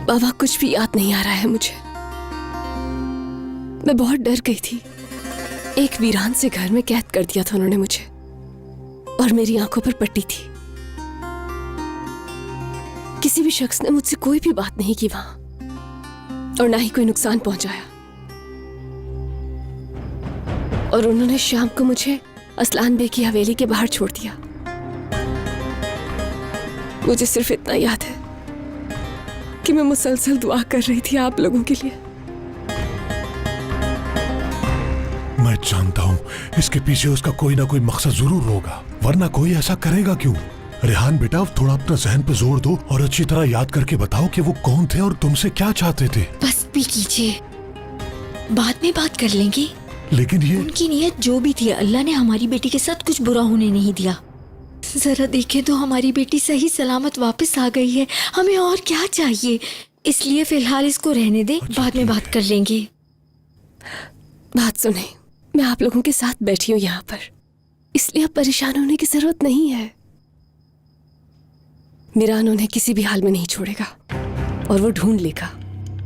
बाबा कुछ भी याद नहीं आ रहा है मुझे। मैं बहुत डर गई थी। एक वीरान से घर में कैद कर दिया था उन्होंने मुझे, और मेरी आंखों पर पट्टी थी। किसी भी शख्स ने मुझसे कोई भी बात नहीं की वहां, और ना ही कोई नुकसान पहुंचाया। और उन्होंने शाम को मुझे असलान बे की हवेली के बाहर छोड़ दिया। मुझे सिर्फ इतना याद है कि मैं मुसलसल दुआ कर रही थी आप लोगों के लिए। मैं जानता हूं इसके पीछे उसका कोई ना कोई मकसद जरूर होगा, वरना कोई ऐसा करेगा क्यों? रेहान बेटा, थोड़ा अपना जहन पे जोर दो और अच्छी तरह याद करके बताओ कि वो कौन थे और तुमसे क्या चाहते थे। बस भी कीजिए, बाद में बात कर लेंगे। लेकिन ये उनकी नीयत जो भी थी, अल्लाह ने हमारी बेटी के साथ कुछ बुरा होने नहीं दिया। जरा देखें तो हमारी बेटी सही सलामत वापस आ गई है। हमें और क्या चाहिए? इसलिए फिलहाल इसको रहने दे, बाद में बात कर लेंगे। बात सुने, मैं आप लोगों के साथ बैठी हूं यहाँ पर, इसलिए अब परेशान होने की जरूरत नहीं है। मीरान उन्हें किसी भी हाल में नहीं छोड़ेगा और वो ढूंढ लेगा।